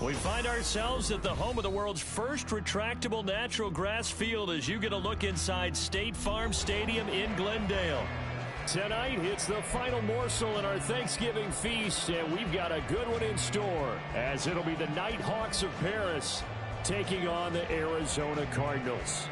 We find ourselves at the home of the world's first retractable natural grass field as you get a look inside State Farm Stadium in Glendale. Tonight, it's the final morsel in our Thanksgiving feast, and we've got a good one in store, as it'll be the Nighthawks of Paris taking on the Arizona Cardinals.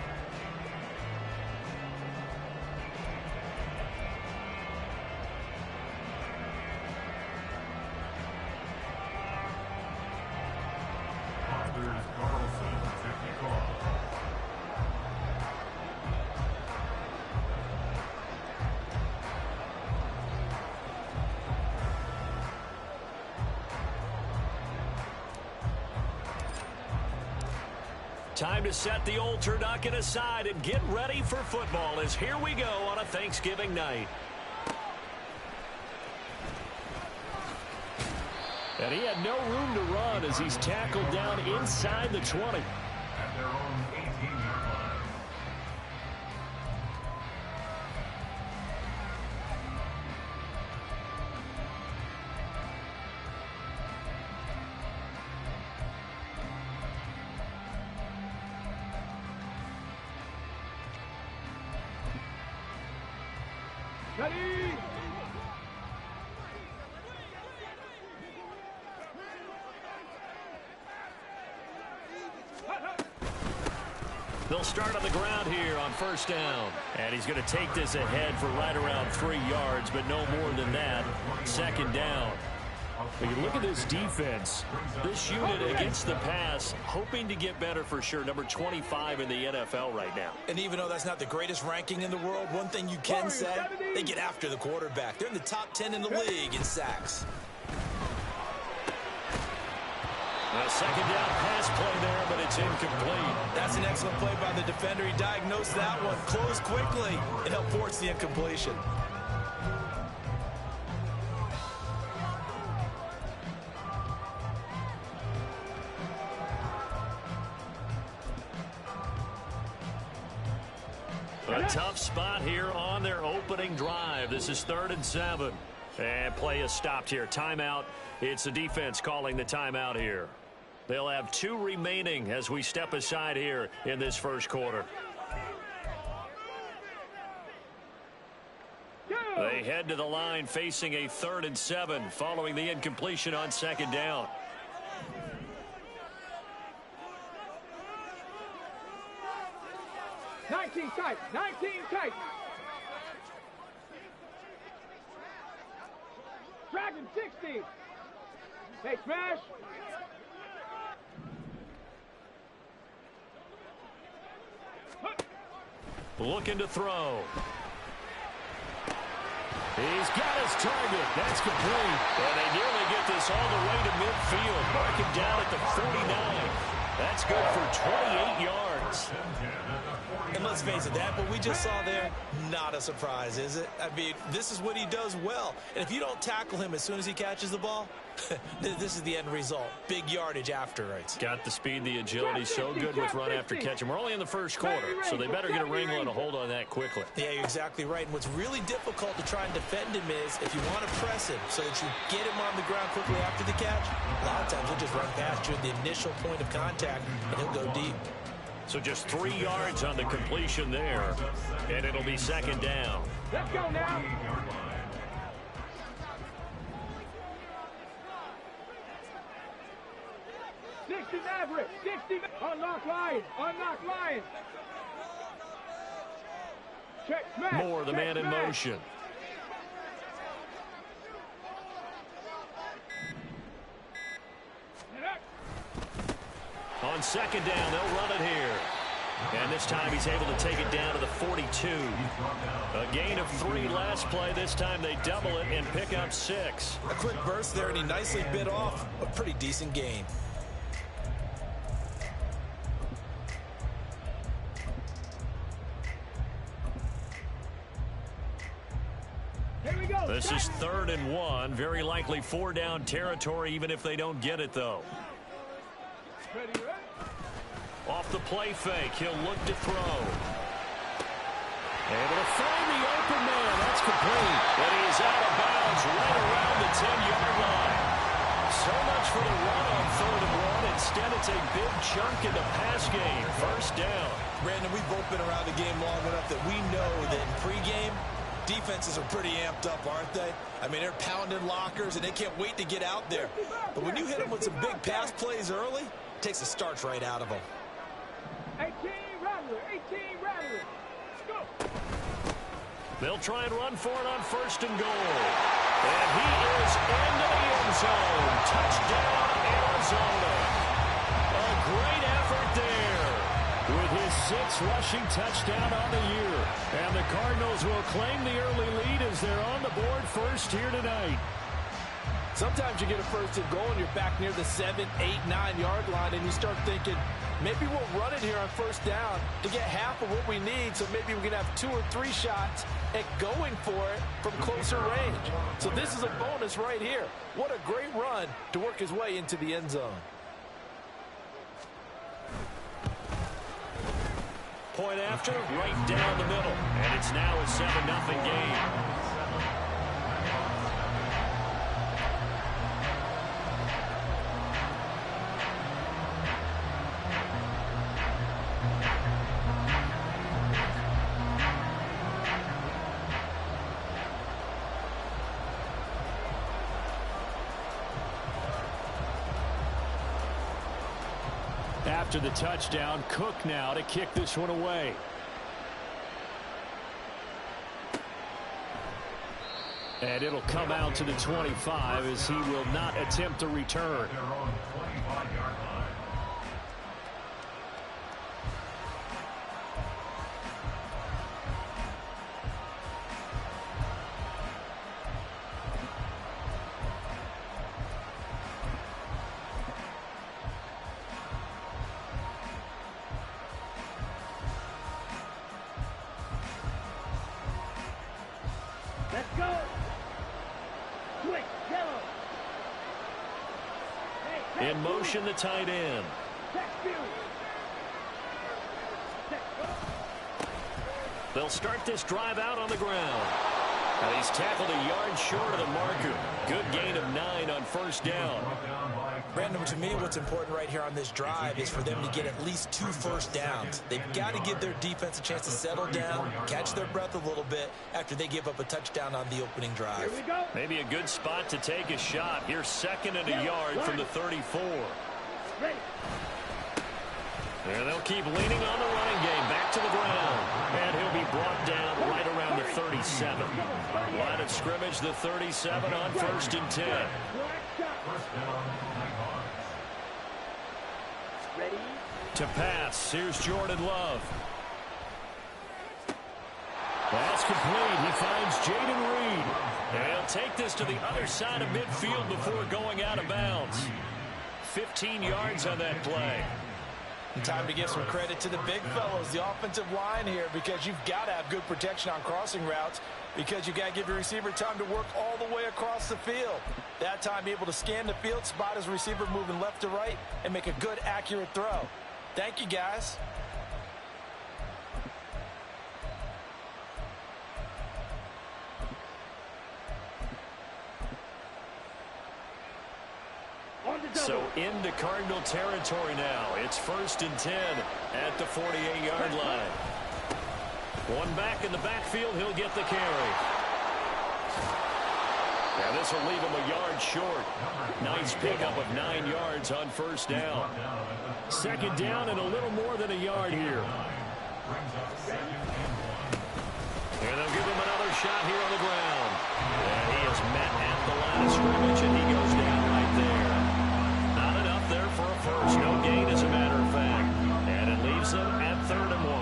Time to set the old turducken aside and get ready for football as here we go on a Thanksgiving night. And he had no room to run as he's tackled down inside the 20. At their own 18-yard line. Ready! They'll start on the ground here on first down. And he's going to take this ahead for right around 3 yards, but no more than that. Second down. When you look at this defense, this unit against the pass, hoping to get better for sure. Number 25 in the NFL right now. And even though that's not the greatest ranking in the world, one thing you can say, they get after the quarterback. They're in the top 10 in the league in sacks. A second down pass play there, but it's incomplete. That's an excellent play by the defender. He diagnosed that one, closed quickly, and helped force the incompletion. A tough spot here on their opening drive. This is 3rd and 7. And play is stopped here. Timeout. It's the defense calling the timeout here. They'll have 2 remaining as we step aside here in this first quarter. They head to the line facing a 3rd and 7 following the incompletion on second down. Nineteen tight. Dragon 60. Hey, smash. Looking to throw. He's got his target. That's complete. And they nearly get this all the way to midfield. Mark him down at the 49. That's good for 28 yards. And let's face it, that what we just saw there, not a surprise, is it? I mean, this is what he does well. And if you don't tackle him as soon as he catches the ball, this is the end result. Big yardage afterwards. Got the speed, the agility, so good with run after catch. And we're only in the first quarter, so they better get a wrangle and a hold on that quickly. Yeah, you're exactly right. And what's really difficult to try and defend him is if you want to press him so that you get him on the ground quickly after the catch, a lot of times he'll just run past you at the initial point of contact, and he'll go deep. So just 3 yards on the completion there, and it'll be second down. Let's go now. 60 Maverick. 60. Unlock line. Check smash. Moore, the man in motion. On second down, they'll run it here. And this time he's able to take it down to the 42. A gain of 3 last play. This time they double it and pick up 6. A quick burst there, and he nicely bit off a pretty decent gain. Here we go. This is 3rd and 1. Very likely 4-down territory, even if they don't get it, though. Ready. Off the play fake, he'll look to throw. Able to find the open man. That's complete. And he is out of bounds right around the 10-yard line. So much for the run on 3rd and 1. Instead, it's a big chunk in the pass game. First down. Brandon, we've both been around the game long enough that we know that in pregame, defenses are pretty amped up, aren't they? I mean, they're pounding lockers, and they can't wait to get out there. But when you hit them with some big pass plays early, it takes the starch right out of them. 18 Rattler, 18 Rattler. Let's go. They'll try and run for it on first and goal. And he is into the end zone. Touchdown, Arizona. A great effort there with his 6th rushing touchdown on the year. And the Cardinals will claim the early lead as they're on the board first here tonight. Sometimes you get a first and goal and you're back near the 7, 8, 9-yard line, and you start thinking, maybe we'll run it here on first down to get half of what we need, so maybe we can have 2 or 3 shots at going for it from closer range. So this is a bonus right here. What a great run to work his way into the end zone. Point after, right down the middle. And it's now a 7-0 game. After the touchdown, Cook now to kick this one away. And it'll come out to the 25 as he will not attempt to return. Their own 25-yard line. Let's go. Quick, yellow. Hey, In motion, the tight end. They'll start this drive out on the ground. And he's tackled a yard short of the marker. Good gain of 9 on first down. Brandon, to me, what's important right here on this drive is for them to get at least 2 first downs. They've got to give their defense a chance to settle down, catch their breath a little bit after they give up a touchdown on the opening drive. Here we go. Maybe a good spot to take a shot. Here's 2nd and a yard from the 34. Ready. And they'll keep leaning on the running game. Back to the ground. And he'll be brought down right around the 37. Line of scrimmage, the 37 on 1st and 10. Ready. To pass, here's Jordan Love. Pass complete. He finds Jaden Reed. And he'll take this to the other side of midfield before going out of bounds. 15 yards on that play. And time to give some credit to the big fellows, the offensive line here, because you've got to have good protection on crossing routes, because you've got to give your receiver time to work all the way across the field. That time, be able to scan the field, spot his receiver moving left to right, and make a good, accurate throw. Thank you, guys. So into Cardinal territory now. It's 1st and 10 at the 48-yard line. One back in the backfield. He'll get the carry. Now this will leave him a yard short. Nice pickup of 9 yards on first down. 2nd down and a little more than a yard here. And they'll give him another shot here on the ground. And he is met at the line of scrimmage, and he goes down right there. Not enough there for a first. No gain, as a matter of fact. And it leaves them at 3rd and 1.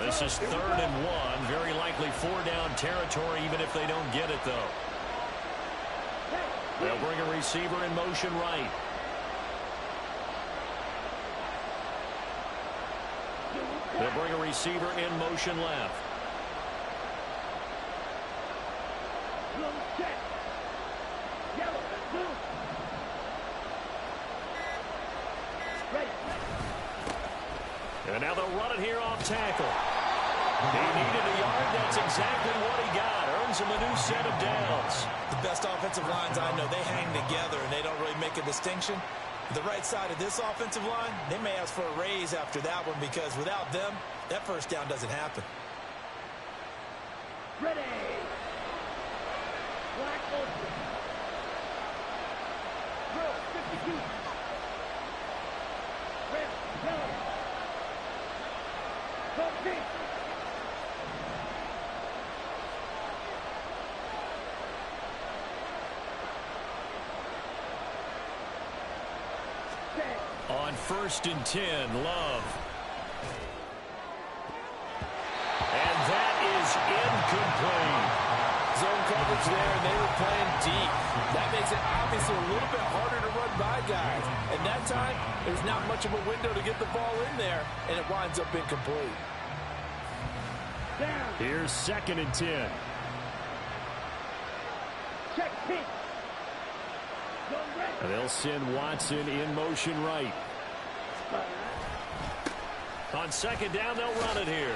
This is 3rd and 1. Very likely 4-down territory, even if they don't get it, though. They'll bring a receiver in motion right. They'll bring a receiver in motion left. And now they'll run it here off tackle. He needed a yard. That's exactly what he got. Earns gives them a new set of downs. The best offensive lines I know, they hang together and they don't really make a distinction. The right side of this offensive line, they may ask for a raise after that one because without them, that first down doesn't happen. Ready. Black open. Throw, 52. Red, yellow. 13. On 1st and 10, Love. And that is incomplete. Zone coverage there, and they were playing deep. That makes it obviously a little bit harder to run by guys. And that time, there's not much of a window to get the ball in there, and it winds up incomplete. Down. Here's 2nd and 10. Check pink. And they'll send Watson in motion right. On 2nd down, they'll run it here.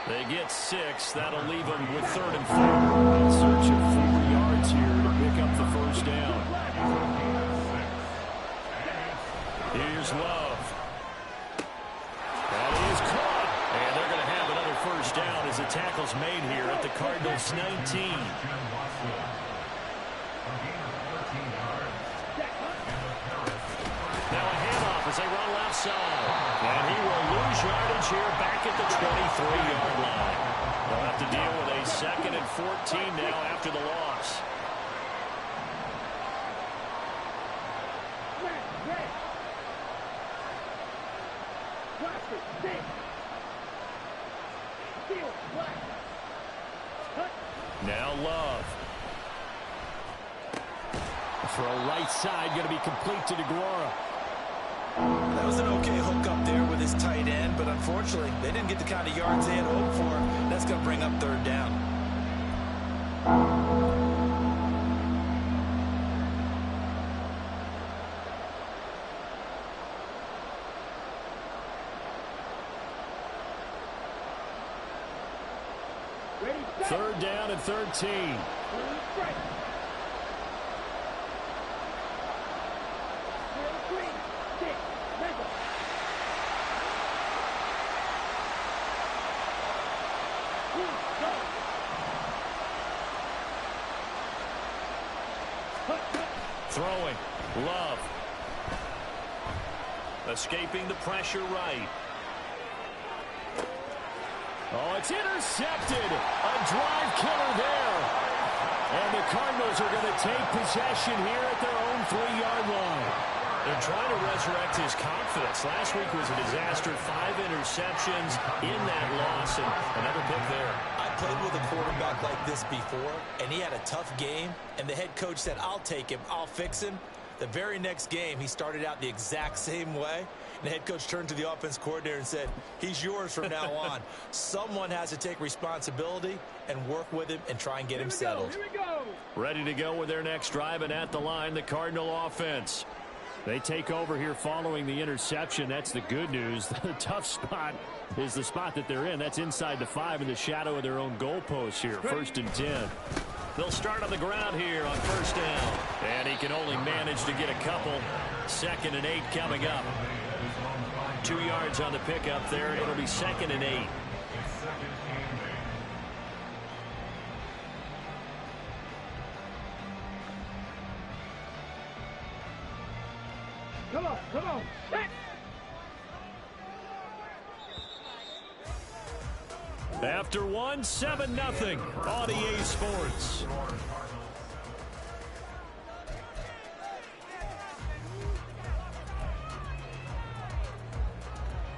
They get 6. That'll leave them with 3rd and 4. In search of 4 yards here to pick up the first down. Here's Love. That is caught. And they're going to have another first down as the tackle's made here at the Cardinals' 19. Now a handoff as they run left side. And he will lose yardage here back at the 23-yard line. They'll have to deal with a 2nd and 14 now after the loss. Now Love. Throw right side, going to be complete to DeGuara. That was an okay hook up there with his tight end, but unfortunately, they didn't get the kind of yards they had hoped for. That's going to bring up 3rd down. Ready, 3rd down and 13. Throwing. Love. Escaping the pressure right. Oh, it's intercepted. A drive killer there. And the Cardinals are going to take possession here at their own 3-yard line. They're trying to resurrect his confidence. Last week was a disaster. 5 interceptions in that loss, and another pick there. I played with a quarterback like this before, and he had a tough game, and the head coach said, I'll take him, I'll fix him. The very next game, he started out the exact same way. And the head coach turned to the offense coordinator and said, he's yours from now on. Someone has to take responsibility and work with him and try and get him settled. Here we go. Ready to go with their next drive, and at the line, the Cardinal offense. They take over here following the interception. That's the good news. The tough spot is the spot that they're in. That's inside the 5 in the shadow of their own goalpost here. 1st and 10. They'll start on the ground here on 1st down. And he can only manage to get a couple. 2nd and 8 coming up. 2 yards on the pickup there. It'll be 2nd and 8. Come on, come on. Back. After 1, 7-0 on EA Sports.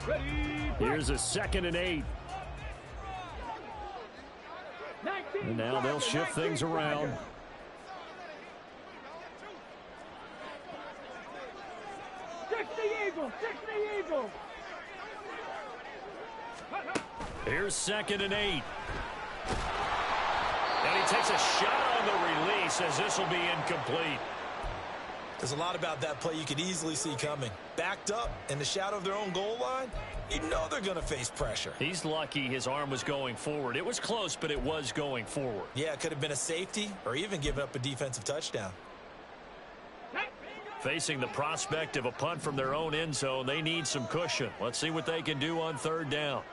Ready. Here's a 2nd and 8. And now they'll shift things around. Here's 2nd and 8. And he takes a shot on the release as this will be incomplete. There's a lot about that play you could easily see coming. Backed up in the shadow of their own goal line, you know they're going to face pressure. He's lucky his arm was going forward. It was close, but it was going forward. Yeah, it could have been a safety or even given up a defensive touchdown. Facing the prospect of a punt from their own end zone, they need some cushion. Let's see what they can do on third down.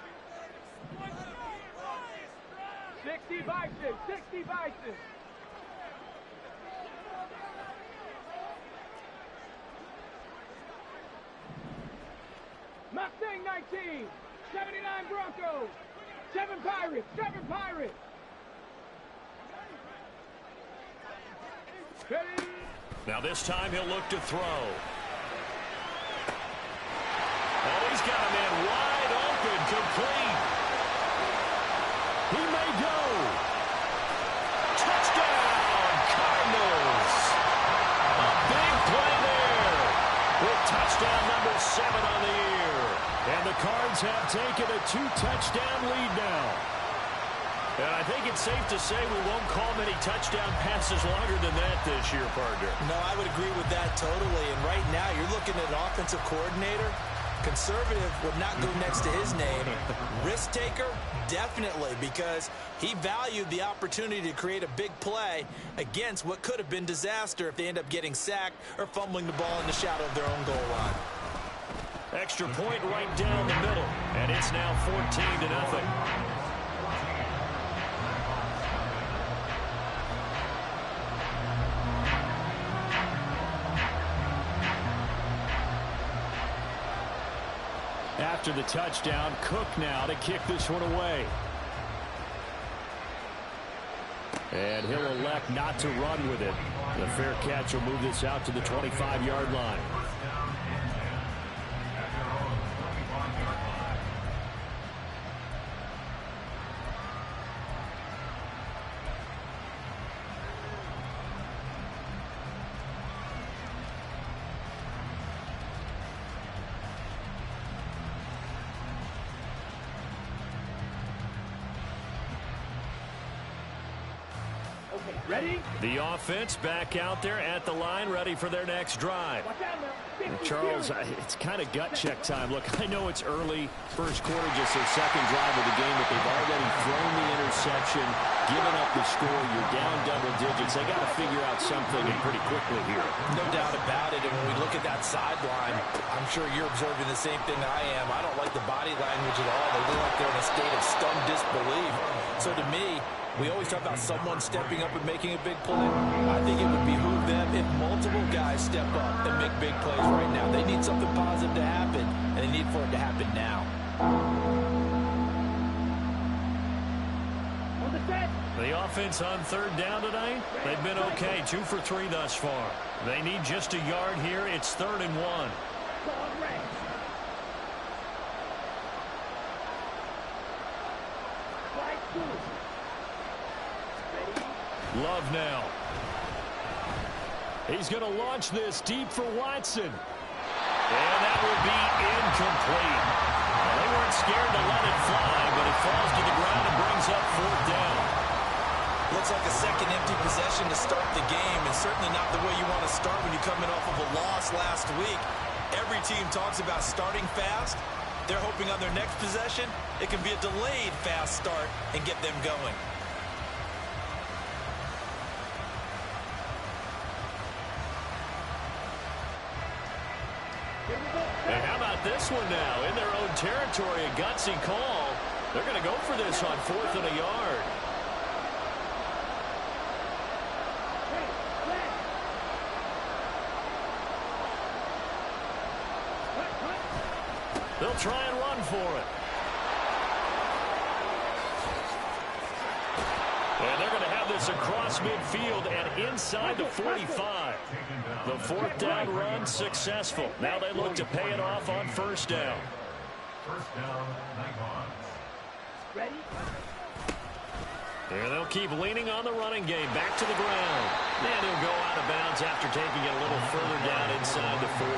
60 Bison, 60 Bison. Mustang 19, 79 Broncos, 7 Pirates, 7 Pirates. Ready? Now this time he'll look to throw. Oh, he's got a man wide open, complete. He may go. Touchdown, Cardinals. A big play there with touchdown number 7 on the year. And the Cards have taken a 2-touchdown lead now. And I think it's safe to say we won't call many touchdown passes longer than that this year, partner. No, I would agree with that totally. And right now, you're looking at an offensive coordinator. Conservative would not go next to his name. Risk taker, definitely, because he valued the opportunity to create a big play against what could have been disaster if they end up getting sacked or fumbling the ball in the shadow of their own goal line. Extra point right down the middle, and it's now 14-0. After the touchdown, Cook now to kick this one away. And he'll elect not to run with it. The fair catch will move this out to the 25-yard line. Ready? The offense back out there at the line, ready for their next drive. Charles, it's kind of gut check time. Look, I know it's early, first quarter, just their second drive of the game, but they've already thrown the interception, given up the score. You're down double digits. They got to figure out something and pretty quickly here. No doubt about it. And when we look at that sideline, I'm sure you're observing the same thing I am. I don't like the body language at all. They look like they're in a state of stunned disbelief. So to me, we always talk about someone stepping up and making a big play. I think it would behoove them if multiple guys step up and make big plays right now. They need something positive to happen, and they need for it to happen now. On the set. The offense on third down tonight, they've been okay, 2 for 3 thus far. They need just a yard here. It's 3rd and 1. Ball red. Slide 2. Love now. He's going to launch this deep for Watson. And that will be incomplete. Well, they weren't scared to let it fly, but it falls to the ground and brings up 4th down. Looks like a second empty possession to start the game, and certainly not the way you want to start when you're coming off of a loss last week. Every team talks about starting fast. They're hoping on their next possession, it can be a delayed fast start and get them going. And how about this one now? In their own territory, a gutsy call. They're going to go for this on 4th and a yard. They'll try and run for it. And they're going to have this across midfield and inside the 45. The 4th down run successful. Now they look to pay it off on 1st down. First down, Nikon. Ready? And they'll keep leaning on the running game. Back to the ground. And he'll go out of bounds after taking it a little further down inside the 40.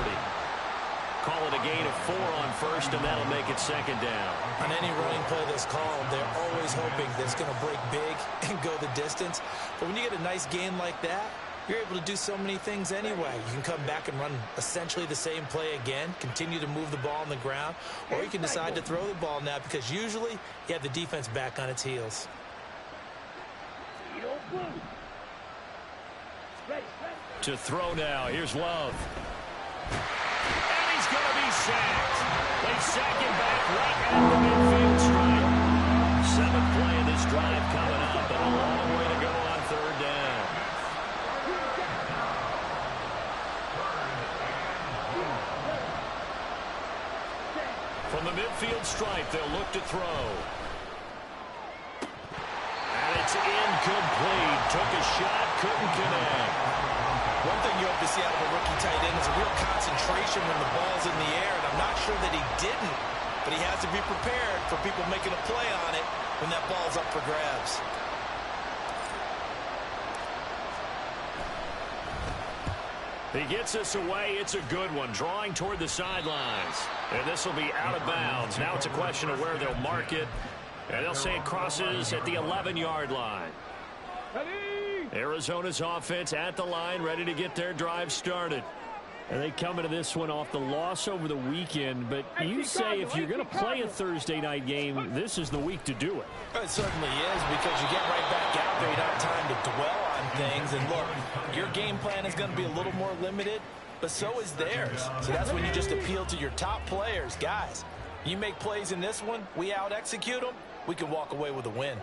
Call it a gain of 4 on 1st, and that'll make it 2nd down. On any running play that's called, they're always hoping that it's going to break big and go the distance. But when you get a nice gain like that, you're able to do so many things anyway. You can come back and run essentially the same play again, continue to move the ball on the ground, or you can decide to throw the ball now because usually you have the defense back on its heels. To throw now, here's Love. And he's going to be sacked. They sack him back right at the midfield stripe. 7th play of this drive coming up, and a long way to go on 3rd down. From the midfield stripe, they'll look to throw. And it's incomplete. Took a shot, couldn't connect. One thing you hope to see out of a rookie tight end is a real concentration when the ball's in the air, and I'm not sure that he didn't, but he has to be prepared for people making a play on it when that ball's up for grabs. He gets us away. It's a good one, drawing toward the sidelines. And this will be out of bounds. Now it's a question of where they'll mark it, and they'll say it crosses at the 11-yard line. Arizona's offense at the line, ready to get their drive started. And they come into this one off the loss over the weekend, but you say if you're going to play a Thursday night game, this is the week to do it. It certainly is, because you get right back out there. You don't have time to dwell on things. And look, your game plan is going to be a little more limited, but so is theirs. So that's when you just appeal to your top players. Guys, you make plays in this one, we out-execute them, we can walk away with a win.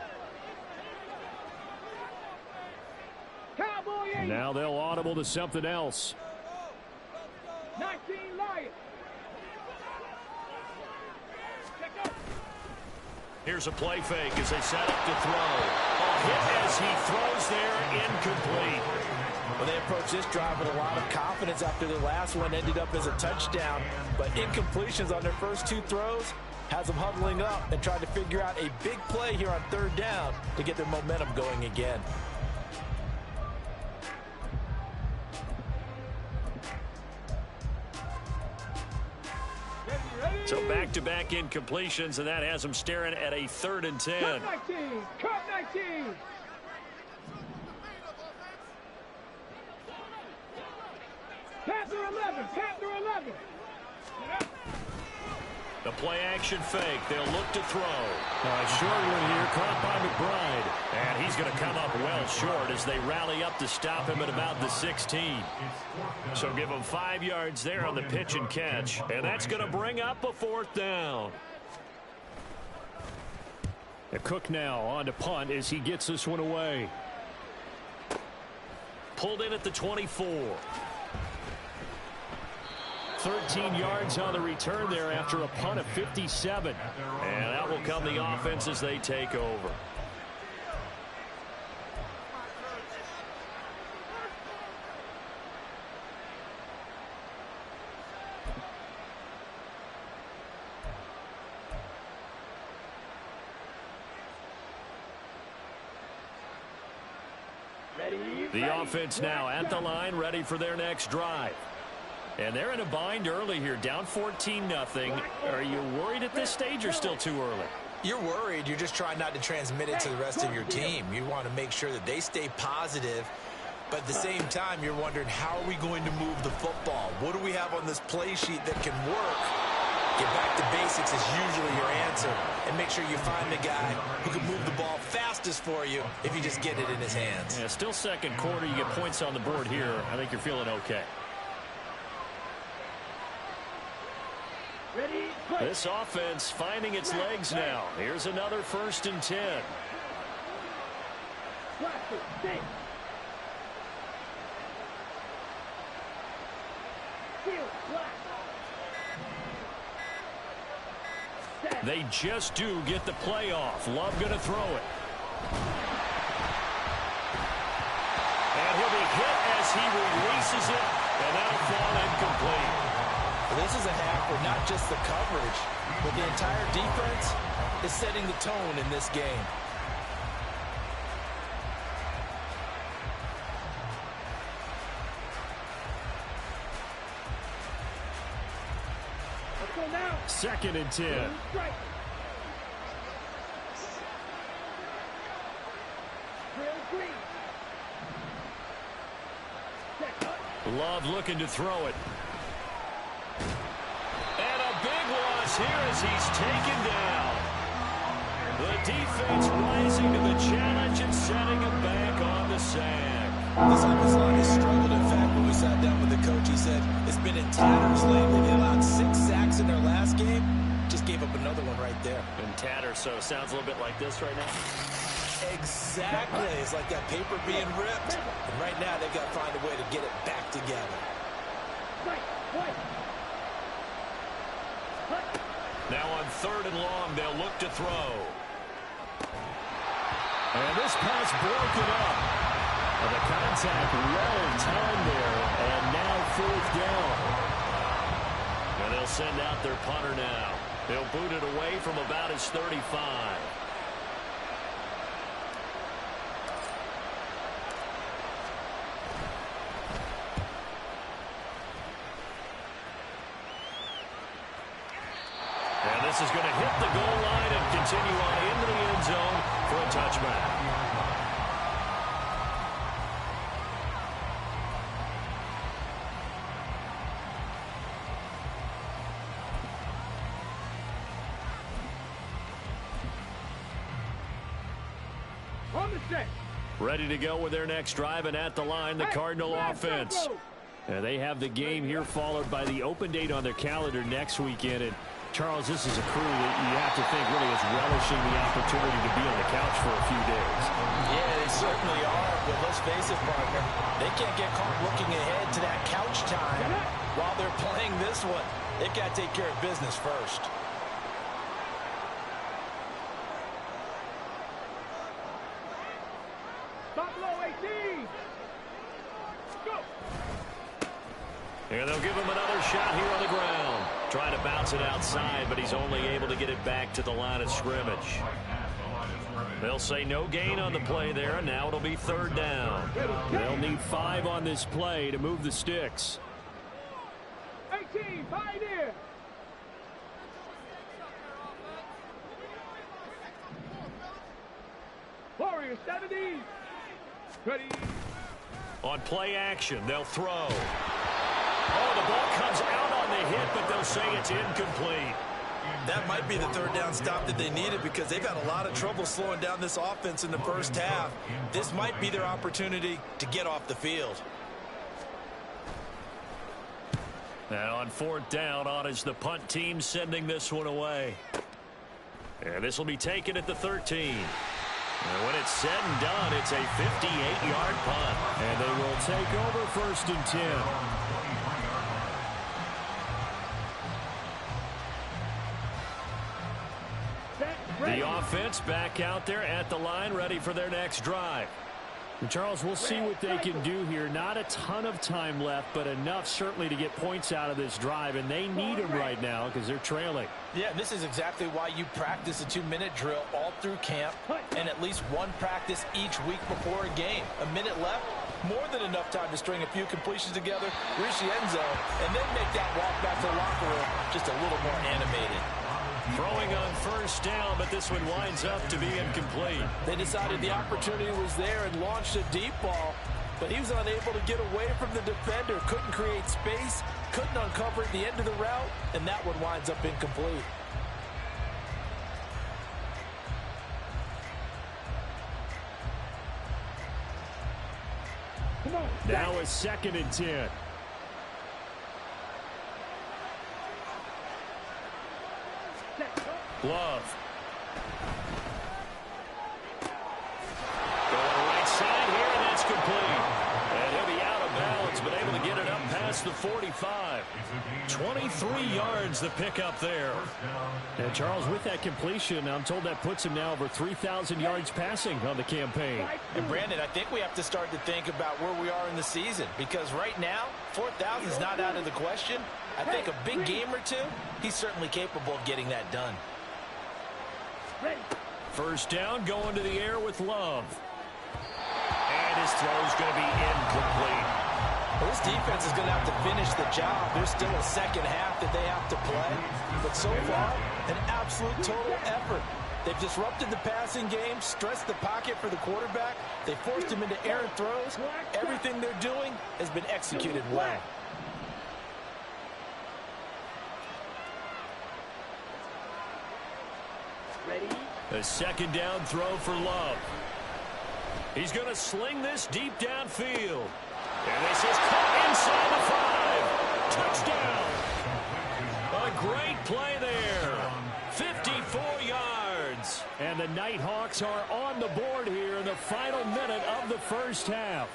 And now they'll audible to something else. 19 Lions. Here's a play fake as they set up to throw. A hit as he throws there, incomplete. Well, they approached this drive with a lot of confidence after their last one ended up as a touchdown. But incompletions on their first 2 throws has them huddling up and trying to figure out a big play here on 3rd down to get their momentum going again. So back-to-back incompletions, and that has them staring at a 3rd and 10. Cut 19. Cut 19. Panther 11. Panther 11. The play-action fake. They'll look to throw. Short one here, caught by McBride. And he's going to come up well short as they rally up to stop him at about the 16. So give him 5 yards there on the pitch and catch. And that's going to bring up a 4th down. And Cook now on to punt as he gets this one away. Pulled in at the 24. 13 yards on the return there after a punt of 57. And that will come the offense as they take over. The offense now at the line, ready for their next drive. And they're in a bind early here, down 14-0. Are you worried at this stage or still too early? You're worried. You're just trying not to transmit it to the rest of your team. You want to make sure that they stay positive. But at the same time, you're wondering, how are we going to move the football? What do we have on this play sheet that can work? Get back to basics is usually your answer. And make sure you find the guy who can move the ball fastest for you if you just get it in his hands. Yeah, still 2nd quarter. You get points on the board here. I think you're feeling okay. This offense finding its legs now. Here's another 1st and 10. They just do get the play off. Love going to throw it. And he'll be hit as he releases it, and that'll fall incomplete. This is a half where not just the coverage, but the entire defense is setting the tone in this game. Second and 10. Love looking to throw it. And a big loss here as he's taken down. The defense rising to the challenge and setting him back on the sack. This offensive line has struggled. In fact, when we sat down with the coach, he said it's been in tatters lately. They allowed 6 sacks in their last game. Just gave up another one right there. In tatters, so it sounds a little bit like this right now. Exactly. It's like that paper being ripped. And right now, they've got to find a way to get it back together. Now on 3rd and long, they'll look to throw. And this pass broken up. And the contact well timed there. And now 4th down. And they'll send out their punter now. They'll boot it away from about his 35. And this is going to hit the goal line and continue on into the end zone for a touchback. On the set. Ready to go with their next drive, and at the line, the Cardinal offense. And they have the game here followed by the open date on their calendar next weekend. And Charles, this is a crew that you have to think really is relishing the opportunity to be on the couch for a few days. Yeah, they certainly are. But let's face it, partner, they can't get caught looking ahead to that couch time while they're playing this one. They've got to take care of business first. Stop low, 18. Go. And they'll give him another shot here on the ground. Trying to bounce it outside, but he's only able to get it back to the line of scrimmage. They'll say no gain on the play there, and now it'll be 3rd down. They'll need 5 on this play to move the sticks. 18, Pioneer. Warriors, 70. Ready. On play action, they'll throw. Oh, the ball comes out on the hit, but they'll say it's incomplete. That might be the 3rd down stop that they needed because they've had a lot of trouble slowing down this offense in the first half. This might be their opportunity to get off the field. Now on 4th down, on is the punt team sending this one away. And this will be taken at the 13. And when it's said and done, it's a 58-yard punt. And they will take over 1st and 10. The offense back out there at the line, ready for their next drive. And Charles, we'll see what they can do here. Not a ton of time left, but enough certainly to get points out of this drive, and they need them right now because they're trailing. Yeah, this is exactly why you practice a 2-minute drill all through camp and at least one practice each week before a game. A minute left, more than enough time to string a few completions together, reach the end zone, and then make that walk back to the locker room just a little more animated. Throwing on 1st down, but this one winds up to be incomplete. They decided the opportunity was there and launched a deep ball, but he was unable to get away from the defender, couldn't create space, couldn't uncover at the end of the route, and that one winds up incomplete. Now a 2nd and 10. Love. Going right side here, and that's complete. And he'll be out of bounds, but able to get it up past the 45. 23 yards the pickup there. And Charles, with that completion, I'm told that puts him now over 3,000 yards passing on the campaign. And Brandon, I think we have to start to think about where we are in the season, because right now, 4,000 is not out of the question. I think a big game or two, he's certainly capable of getting that done. 1st down, going to the air with Love. And his throw's going to be incomplete. Well, this defense is going to have to finish the job. There's still a second half that they have to play. But so far, an absolute total effort. They've disrupted the passing game, stressed the pocket for the quarterback. They forced him into errant throws. Everything they're doing has been executed well. Ready? A second down throw for Love. He's going to sling this deep downfield. And this is caught inside the 5. Touchdown. A great play there. 54 yards. And the Nighthawks are on the board here in the final minute of the first half.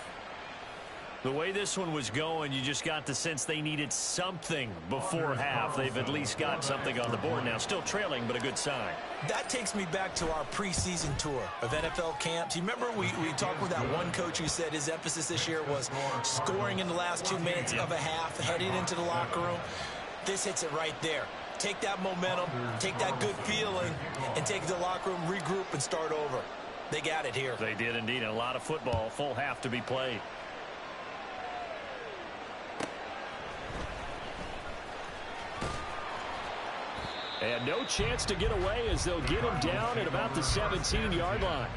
The way this one was going, you just got the sense they needed something before half. They've at least got something on the board now. Still trailing, but a good sign. That takes me back to our preseason tour of NFL camps. You remember we talked with that one coach who said his emphasis this year was scoring in the last 2 minutes of a half, heading into the locker room. This hits it right there. Take that momentum, take that good feeling, and take it to the locker room, regroup, and start over. They got it here. They did indeed. And a lot of football, full half to be played. And no chance to get away as they'll get him down at about the 17-yard line.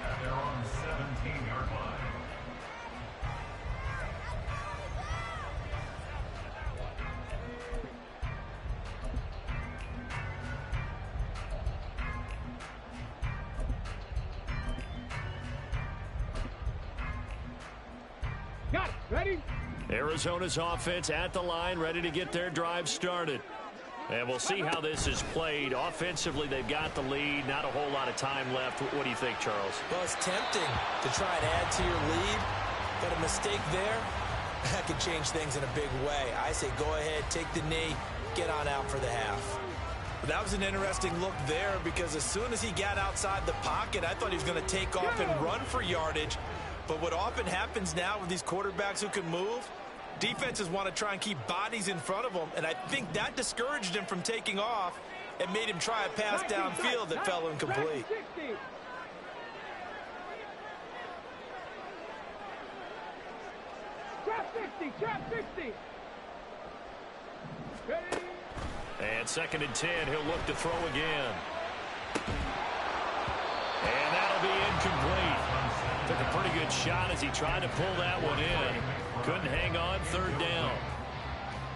And they're on the 17-yard line. Got it. Ready? Arizona's offense at the line, ready to get their drive started. And we'll see how this is played. Offensively, they've got the lead. Not a whole lot of time left. What do you think, Charles? Well, it's tempting to try and add to your lead, but a mistake there, that could change things in a big way. I say go ahead, take the knee, get on out for the half. But that was an interesting look there because as soon as he got outside the pocket, I thought he was going to take off and run for yardage. But what often happens now with these quarterbacks who can move, defenses want to try and keep bodies in front of them, and I think that discouraged him from taking off and made him try a pass downfield that fell incomplete. Trap 50, trap 50. Ready? And 2nd and 10, he'll look to throw again. And that'll be incomplete. Took a pretty good shot as he tried to pull that one in. Couldn't hang on, 3rd down.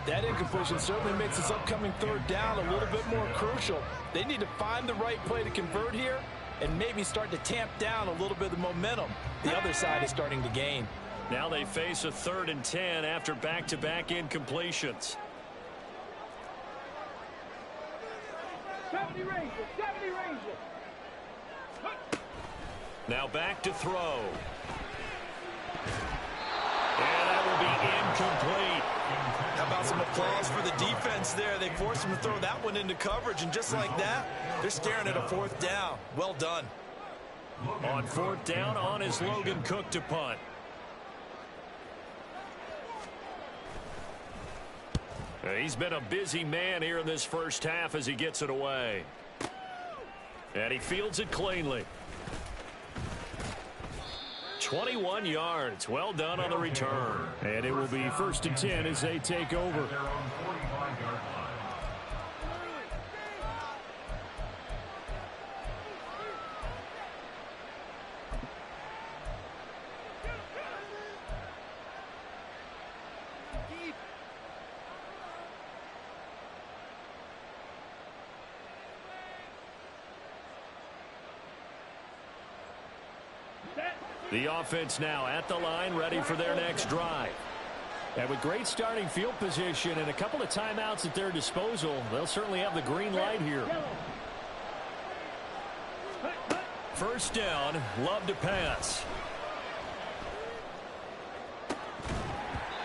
That incompletion certainly makes this upcoming 3rd down a little bit more crucial. They need to find the right play to convert here and maybe start to tamp down a little bit of the momentum the other side is starting to gain. Now they face a 3rd and 10 after back-to-back incompletions. 70 Rangers, 70 Rangers. Now back to throw. And that will be incomplete. How about some applause for the defense there? They forced him to throw that one into coverage, and just like that, they're staring at a 4th down. Well done. On 4th down, on is Logan Cook to punt. He's been a busy man here in this first half as he gets it away. And he fields it cleanly. 21 yards. Well done on the return. And it will be 1st and 10 as they take over. They're on the 45-yard line. The offense now at the line, ready for their next drive. And with great starting field position and a couple of timeouts at their disposal, they'll certainly have the green light here. 1st down, Love to pass.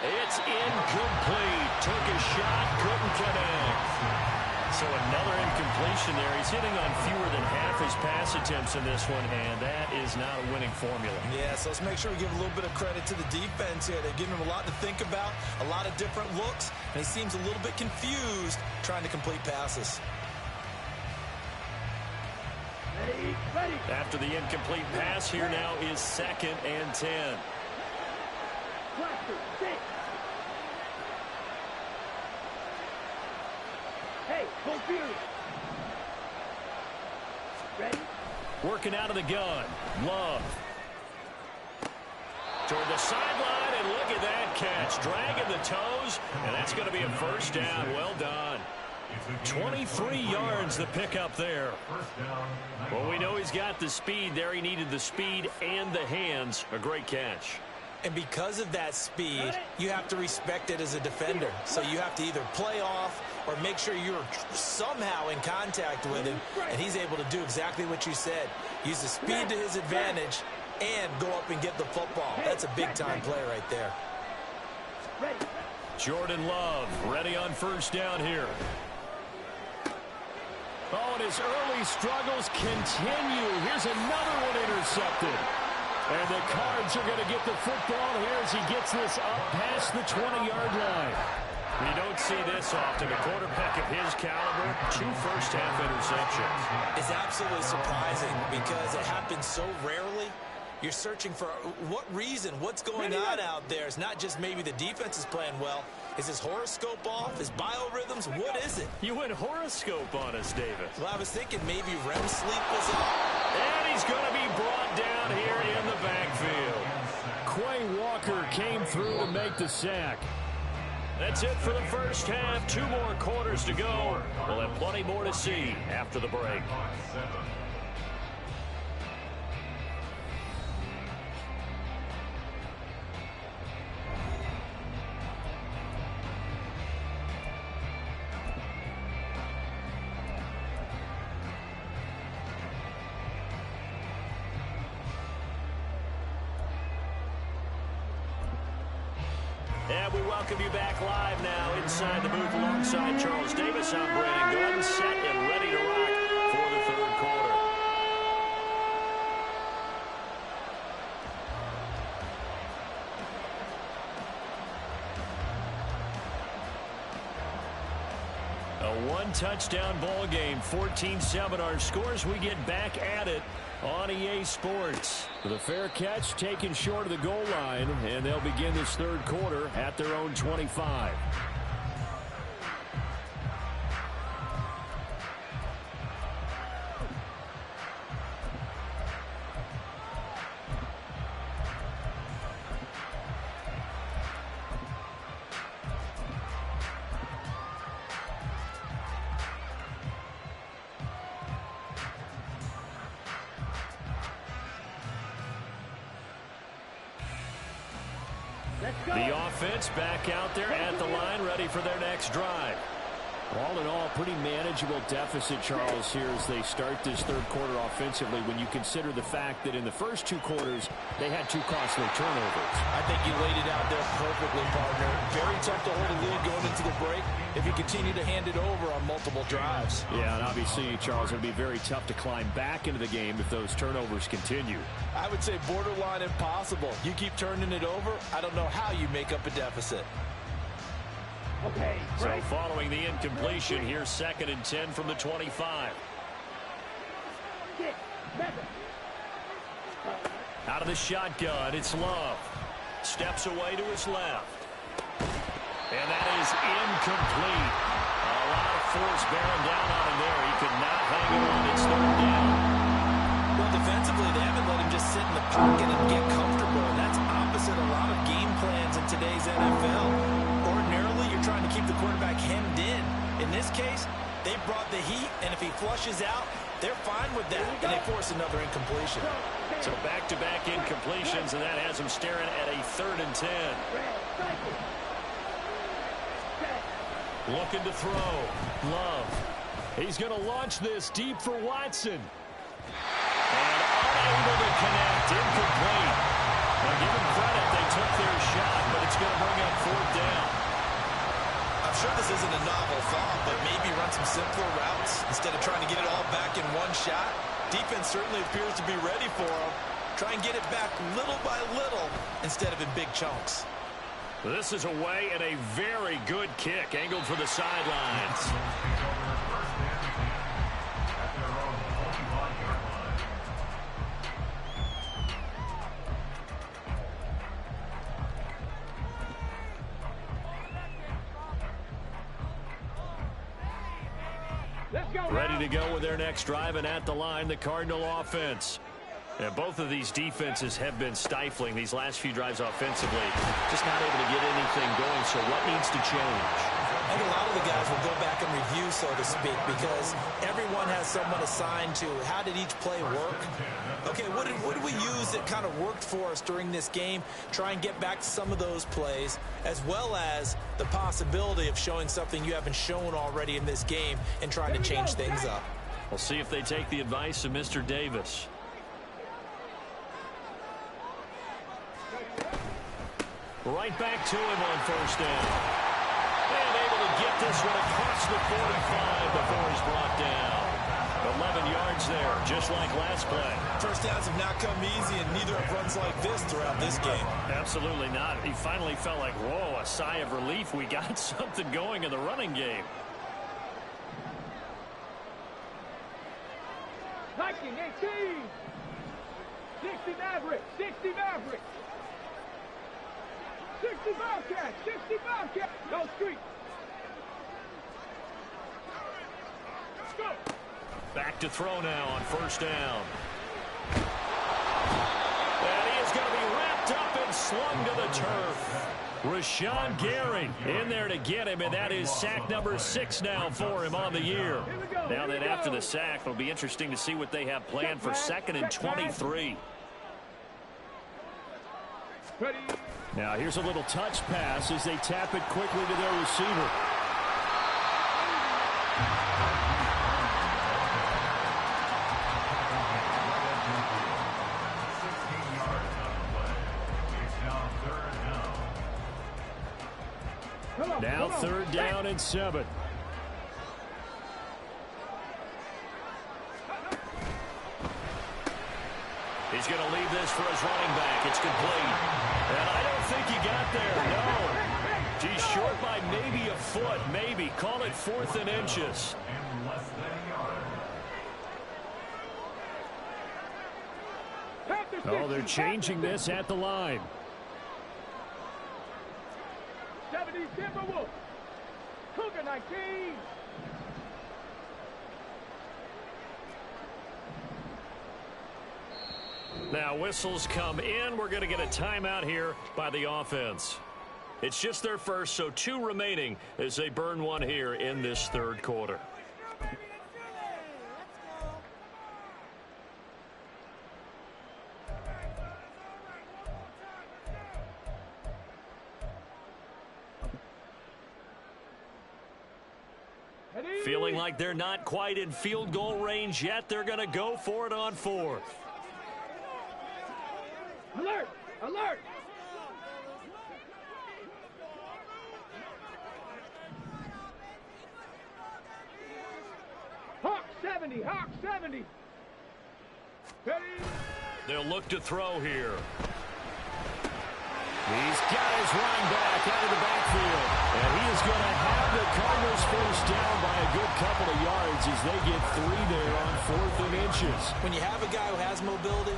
It's incomplete. Took a shot, couldn't connect. So another incompletion there. He's hitting on fewer than half his pass attempts in this one, and that is not a winning formula. Yeah, so let's make sure we give a little bit of credit to the defense here. They've given him a lot to think about, a lot of different looks, and he seems a little bit confused trying to complete passes. Ready. After the incomplete pass, here now is 2nd and 10. Blaster, 6. Hey, go Fury. Working out of the gun. Love. Toward the sideline, and look at that catch. Dragging the toes, and that's going to be a first down. Well done. 23 yards the pickup there. Well, we know he's got the speed there. He needed the speed and the hands. A great catch. And because of that speed, you have to respect it as a defender. So you have to either play off or make sure you're somehow in contact with him. And he's able to do exactly what you said. Use the speed to his advantage and go up and get the football. That's a big-time play right there. Jordan Love ready on first down here. Oh, and his early struggles continue. Here's another one intercepted. And the Cards are going to get the football here as he gets this up past the 20-yard line. You don't see this often. A quarterback of his caliber, 2 first-half interceptions. It's absolutely surprising because it happens so rarely. You're searching for what reason, what's going on out there. It's not just maybe the defense is playing well. Is his horoscope off? His biorhythms? What is it? You went horoscope on us, David. Well, I was thinking maybe REM sleep was off. And he's going to be brought down here in the backfield. Quay Walker came through to make the sack. That's it for the first half. 2 more quarters to go. We'll have plenty more to see after the break. And we welcome you back live now inside the booth alongside Charles Davis. I'm Brandon Gunn, set and ready to rock for the third quarter. A 1-touchdown ball game, 14-7 our scores. We get back at it on EA Sports. With a fair catch taken short of the goal line, and they'll begin this third quarter at their own 25. The offense back out there at the line, ready for their next drive. All in all, pretty manageable deficit, Charles, here as they start this third quarter offensively when you consider the fact that in the first 2 quarters, they had 2 costly turnovers. I think you laid it out there perfectly, partner. Very tough to hold a lead going into the break if you continue to hand it over on multiple drives. Yeah, and obviously, Charles, it would be very tough to climb back into the game if those turnovers continue. I would say borderline impossible. You keep turning it over, I don't know how you make up a deficit. Okay, so following the incompletion, here's 2nd and 10 from the 25. Out of the shotgun, it's Love. Steps away to his left. And that is incomplete. A lot of force bearing down on him there. He could not hang on. It's 3rd down. Well, defensively, they haven't let him just sit in the pocket and get comfortable. And that's opposite a lot of game plans in today's NFL. Ordinarily, you're trying to keep the quarterback hemmed in. In this case, they brought the heat, and if he flushes out, they're fine with that, and they force another incompletion. So back-to-back incompletions, and that has him staring at a 3rd and 10. Looking to throw. Love. He's going to launch this deep for Watson. And unable to connect. Incomplete. Now, give him credit. They took their shot, but it's going to bring up 4th down. I'm sure this isn't a novel thought, but maybe run some simpler routes instead of trying to get it all back in one shot. Defense certainly appears to be ready for him. Try and get it back little by little instead of in big chunks. This is away and a very good kick angled for the sidelines. Let's go. Ready to go with their next drive, and at the line, the Cardinal offense. And both of these defenses have been stifling these last few drives offensively. Just not able to get anything going, so what needs to change? I think a lot of the guys will go back and review, so to speak, because everyone has someone assigned to how did each play work. Okay, what did we use that kind of worked for us during this game? Try and get back to some of those plays, as well as the possibility of showing something you haven't shown already in this game and trying to change things up. We'll see if they take the advice of Mr. Davis. Right back to him on first down. And able to get this one across the 45 before he's brought down. 11 yards there, just like last play. First downs have not come easy, and neither have runs like this throughout this game. Absolutely not. He finally felt like, whoa, a sigh of relief. We got something going in the running game. Hiking 18. 60 Maverick. 60 Maverick. 60 Bobcat. 60 Bobcat. No street. Let's go. Back to throw now on first down. And he is going to be wrapped up and slung to the turf. Rashawn Gary in there to get him, and that is sack number 6 now for him on the year. Now that after the sack, it'll be interesting to see what they have planned for 2nd and 23. Ready. Now here's a little touch pass as they tap it quickly to their receiver. Now 3rd down and 7. He's going to leave this for his running back. It's complete. And I don't think he got there. No. He's short by maybe a foot. Maybe. Call it 4th and inches. Oh, they're changing this at the line. 70 Timberwolves. Cougar 19. Now whistles come in. We're going to get a timeout here by the offense. It's just their first, so 2 remaining as they burn one here in this 3rd quarter. Feeling like they're not quite in field goal range yet. They're going to go for it on 4th. Alert! Alert! Hawk 70! Hawk 70! Ready? They'll look to throw here. He's got his running back out of the backfield. And he is going to have the Cardinals first down by a good couple of yards as they get 3 there on 4th and inches. When you have a guy who has mobility,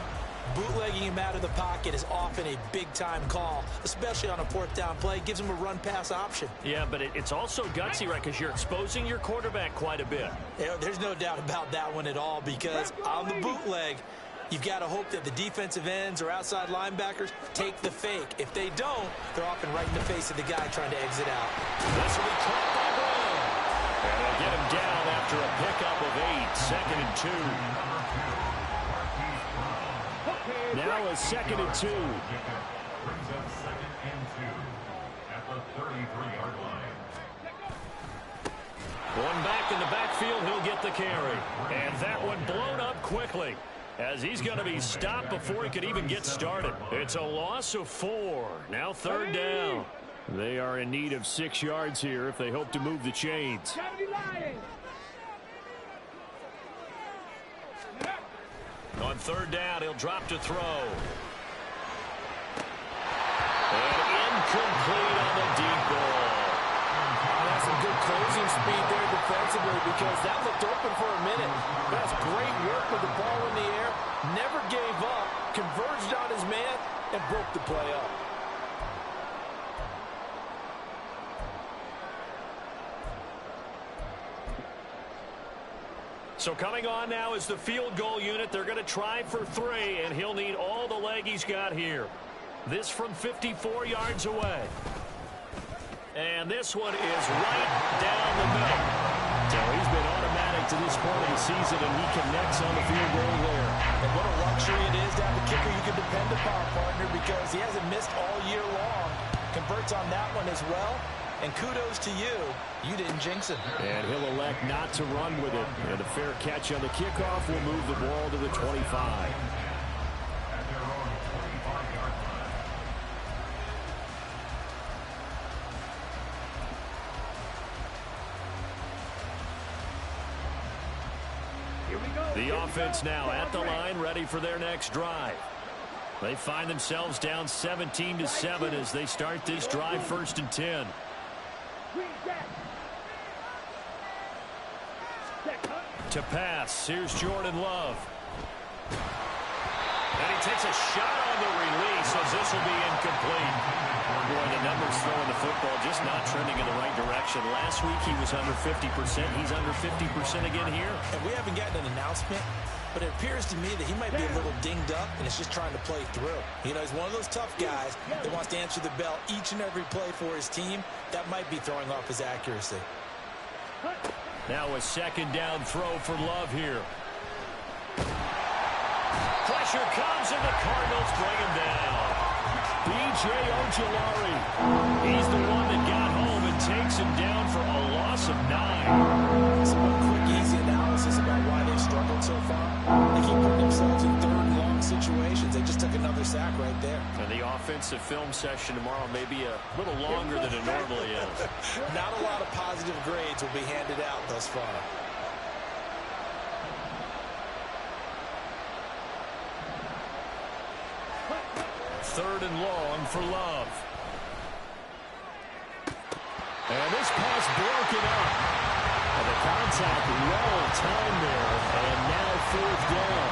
bootlegging him out of the pocket is often a big-time call, especially on a 4th down play. Gives him a run-pass option. Yeah, but it's also gutsy, right, because you're exposing your quarterback quite a bit. Yeah, there's no doubt about that one at all, because on the bootleg, you've got to hope that the defensive ends or outside linebackers take the fake. If they don't, they're often right in the face of the guy trying to exit out. This will be caught by Brown. And they'll get him down after a pickup of 8, 2nd and 2. Now a 2nd and 2. Brings up 2nd and 2 at the 33-yard line. One back in the backfield, he'll get the carry. And that one blown up quickly as he's going to be stopped before he could even get started. It's a loss of 4. Now 3rd down. They are in need of 6 yards here if they hope to move the chains. 70 Lions! On 3rd down, he'll drop to throw. And incomplete on the deep ball. That's some good closing speed there defensively because that looked open for a minute. That's great work with the ball in the air. Never gave up, converged on his man, and broke the play up. So coming on now is the field goal unit. They're going to try for 3, and he'll need all the leg he's got here. This from 54 yards away. And this one is right down the middle. So he's been automatic to this point of the season, and he connects on the field goal there. And what a luxury it is to have a kicker you can depend upon, partner, because he hasn't missed all year long. Converts on that one as well. And kudos to you. You didn't jinx him. And he'll elect not to run with it. And a fair catch on the kickoff will move the ball to the 25. The offense now at the line, ready for their next drive. They find themselves down 17-7 as they start this drive, 1st and 10. To pass, here's Jordan Love. And he takes a shot on the release as this will be incomplete. Boy, the numbers throwing the football just not trending in the right direction. Last week he was under 50%. He's under 50% again here. And we haven't gotten an announcement, but it appears to me that he might be a little dinged up and is just trying to play through. You know, he's one of those tough guys that wants to answer the bell each and every play for his team. That might be throwing off his accuracy. Now a 2nd down throw for Love here. Pressure comes and the Cardinals bring him down. B.J. Ojulari. He's the one that got home and takes him down for a loss of 9. Some quick, easy analysis about why they've struggled so far. They keep putting themselves in 3rd and long situations. They just took another sack right there. And the offensive film session tomorrow may be a little longer than it normally is. Not a lot of positive grades will be handed out thus far. Third and long for Love. And this pass broken up. And the contact well timed there. And now 4th down.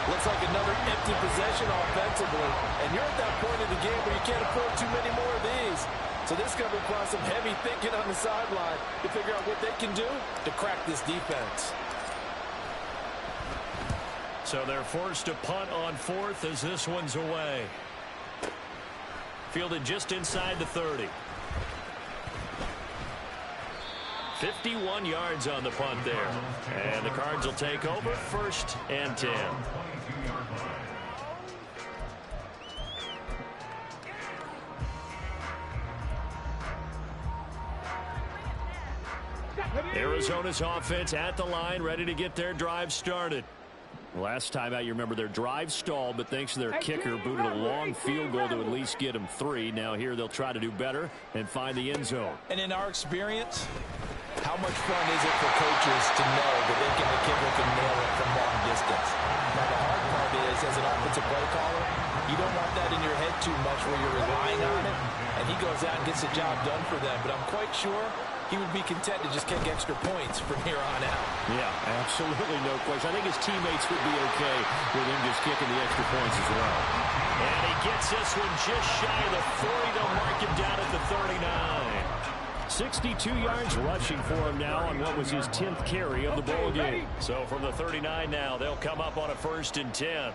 Looks like another empty possession offensively. And you're at that point in the game where you can't afford too many more of these. So this is going to require some heavy thinking on the sideline to figure out what they can do to crack this defense. So they're forced to punt on 4th as this one's away. Fielded just inside the 30. 51 yards on the punt there. And the Cards will take over, 1st and 10. Arizona's offense at the line, ready to get their drive started. Last time out, you remember their drive stalled, but thanks to their kicker, booted a long field goal to at least get them 3. Now here they'll try to do better and find the end zone. And in our experience, how much fun is it for coaches to know that they can, the kicker can nail it from long distance? Now the hard part is, as an offensive play caller, you don't want that in your head too much where you're relying on it, and he goes out and gets the job done for them. But I'm quite sure he would be content to just kick extra points from here on out. Yeah, absolutely no question. I think his teammates would be okay with him just kicking the extra points as well. And he gets this one just shy of the 40. They'll mark him down at the 39. 62 yards rushing for him now on what was his 10th carry of the ball game. So from the 39 now, they'll come up on a 1st and 10.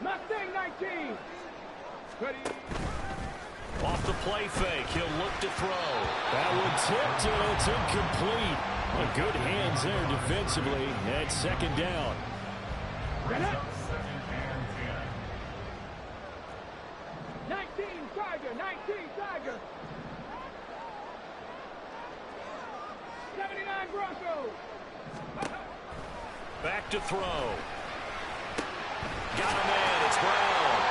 Mustang 19. Ready. Off the play fake, he'll look to throw. That one tipped and it's incomplete. Well, good hands there defensively at 2nd down. 19 Tiger, 19 Tiger. 79 Broncos. Back to throw. Got a man, it's Brown.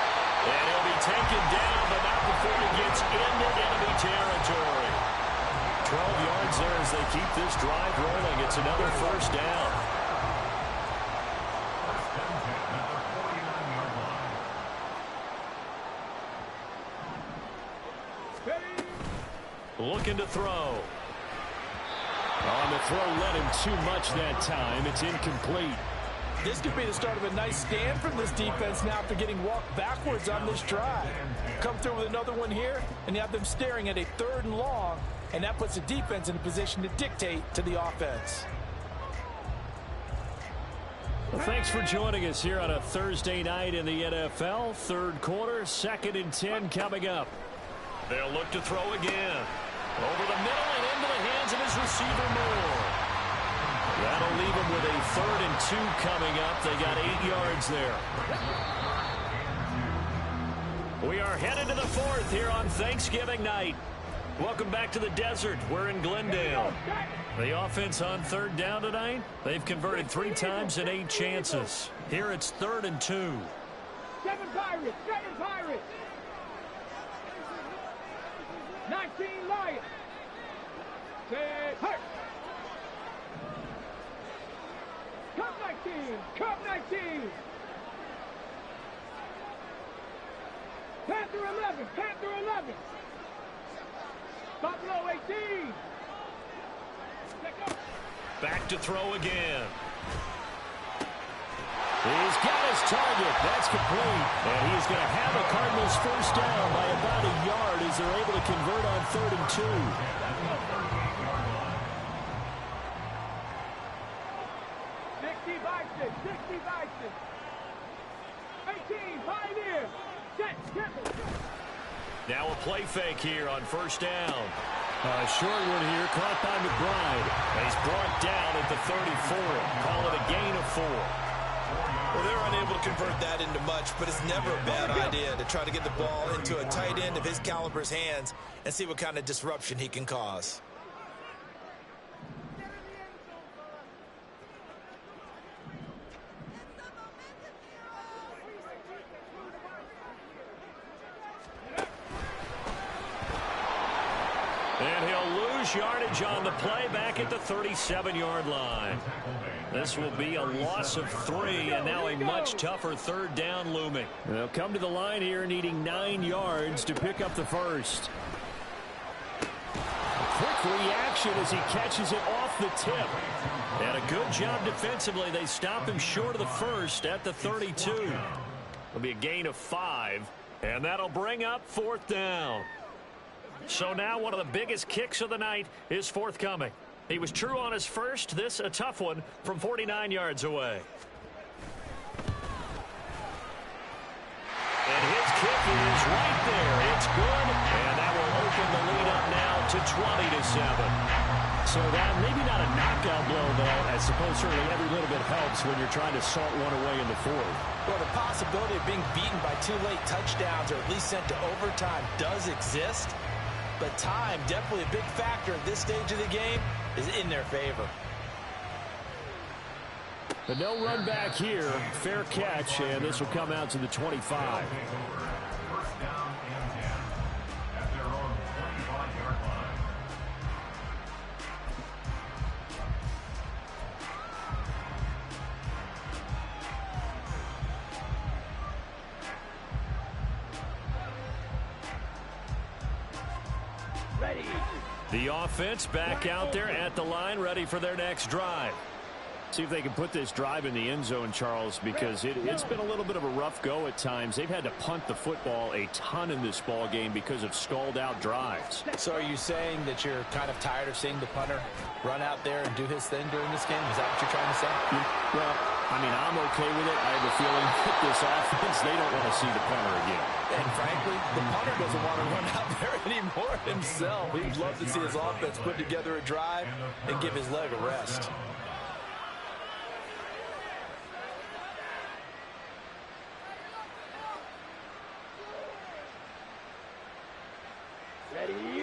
And he'll be taken down, but not before he gets into enemy territory. 12 yards there as they keep this drive rolling. It's another 1st down. Looking to throw. On the throw, led him too much that time. It's incomplete. This could be the start of a nice stand from this defense now after getting walked backwards on this drive. Come through with another one here, and you have them staring at a 3rd and long, and that puts the defense in a position to dictate to the offense. Well, thanks for joining us here on a Thursday night in the NFL. 3rd quarter, 2nd and 10 coming up. They'll look to throw again. Over the middle and into the hands of his receiver Moore. That'll leave him with a 3rd and 2 coming up. They got 8 yards there. We are headed to the 4th here on Thanksgiving night. Welcome back to the desert. We're in Glendale. The offense on 3rd down tonight. They've converted 3 times and 8 chances. Here it's 3rd and 2. 7 Pirates, 7 Pirates. 19 Lions. 10 Hurt. Cup 19, Cup 19. Panther 11, Panther 11. Buffalo 18. Back to throw again. He's got his target. That's complete. And he's going to have the Cardinals 1st down by about a yard as they're able to convert on 3rd and 2. 60 Bison, 60 Bison. 18 Pioneer. Set, now a play fake here on 1st down. Short one here, caught by McBride. He's brought down at the 34. Call it a gain of 4. Well, they're unable to convert that into much, but it's never a bad idea to try to get the ball into a tight end of his caliber's hands and see what kind of disruption he can cause. And he'll lose yardage on the play back at the 37-yard line. This will be a loss of 3, and now a much tougher 3rd down looming. They'll come to the line here needing 9 yards to pick up the 1st. Quick reaction as he catches it off the tip. And a good job defensively. They stop him short of the 1st at the 32. It'll be a gain of 5, and that'll bring up 4th down. So now one of the biggest kicks of the night is forthcoming. He was true on his first. This a tough one from 49 yards away. And his kick is right there. It's good. And that will open the lead up now to 20-7. So that maybe not a knockout blow, though. I suppose certainly every little bit helps when you're trying to salt one away in the 4th. Well, the possibility of being beaten by 2 late touchdowns or at least sent to overtime does exist. But time, definitely a big factor at this stage of the game, is in their favor. But no run back here. Fair catch, and this will come out to the 25. 1st down and 10 at their own 25-yard line. Ready. The offense back out there at the line, ready for their next drive. See if they can put this drive in the end zone, Charles, because it's been a little bit of a rough go at times. They've had to punt the football a ton in this ball game because of stalled-out drives. So are you saying that you're kind of tired of seeing the punter run out there and do his thing during this game? Is that what you're trying to say? Well, I mean, I'm okay with it. I have a feeling with this offense, they don't want to see the punter again. And frankly, the punter doesn't want to run out there anymore himself. He'd love to see his offense put together a drive and give his leg a rest.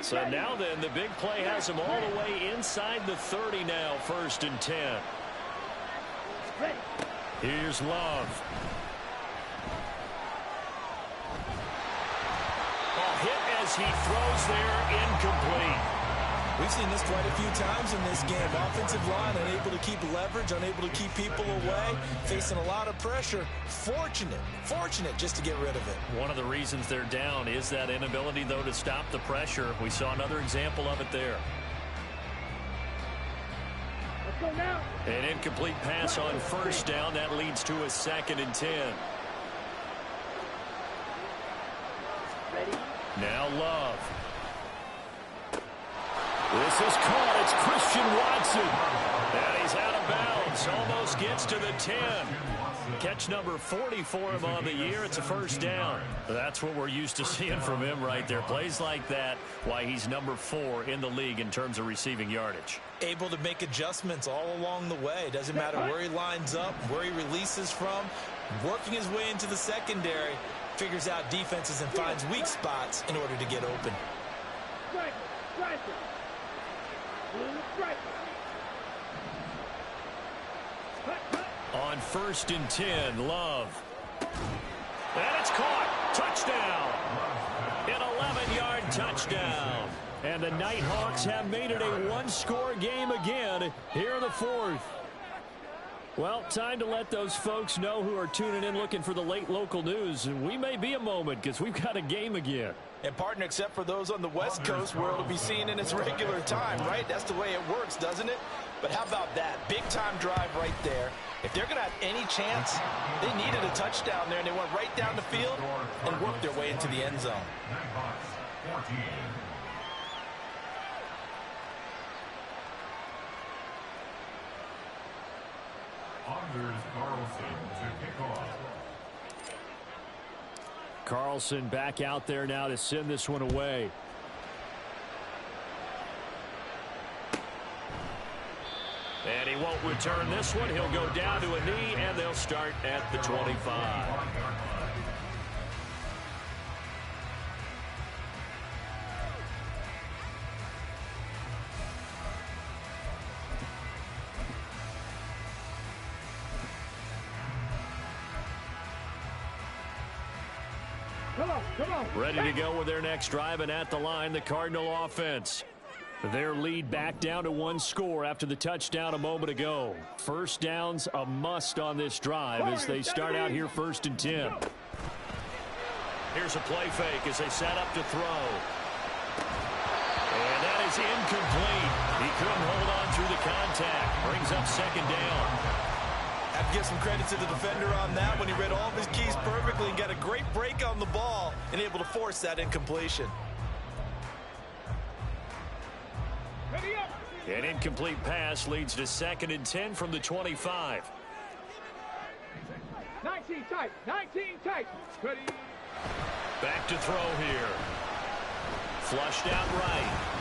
So now then, the big play has him all the way inside the 30 now, 1st and 10. Here's Love. A hit as he throws there, incomplete. We've seen this quite a few times in this game. Offensive line unable to keep leverage, unable to keep people away, facing a lot of pressure. Fortunate just to get rid of it. One of the reasons they're down is that inability, though, to stop the pressure. We saw another example of it there. Go now. An incomplete pass on first down. That leads to a 2nd and 10. Ready? Now Love. This is caught. It's Christian Watson. And he's out of bounds. Almost gets to the 10. Catch number 40 for him on the year. It's a first down. That's what we're used to seeing from him right there. Plays like that, why he's number 4 in the league in terms of receiving yardage. Able to make adjustments all along the way. Doesn't matter where he lines up, where he releases from. Working his way into the secondary. Figures out defenses and finds weak spots in order to get open. Striker. Striker. Striker. Cut, cut. On 1st and 10, Love. And it's caught. Touchdown. An 11-yard touchdown. And the Nighthawks have made it a one-score game again here in the 4th. Well, time to let those folks know who are tuning in looking for the late local news. And we may be a moment because we've got a game again. And, partner, except for those on the West Coast where it'll be seen in its regular time, right? That's the way it works, doesn't it? But how about that? Big-time drive right there. If they're going to have any chance, they needed a touchdown there, and they went right down the field and worked their way into the end zone. Nighthawks 14. Anders Carlson to kick off. Carlson back out there now to send this one away. And he won't return this one. He'll go down to a knee, and they'll start at the 25. Come on. Ready to go with their next drive, and at the line, the Cardinal offense. Their lead back down to 1 score after the touchdown a moment ago. First down's a must on this drive as they start out here 1st and 10. Here's a play fake as they set up to throw. And that is incomplete. He couldn't hold on through the contact. Brings up 2nd down. I have to give some credit to the defender on that when he read all of his keys perfectly and got a great break on the ball and able to force that incompletion. Ready up. An incomplete pass leads to 2nd and 10 from the 25. 19 tight. 19 tight. Ready. Back to throw here. Flushed out right.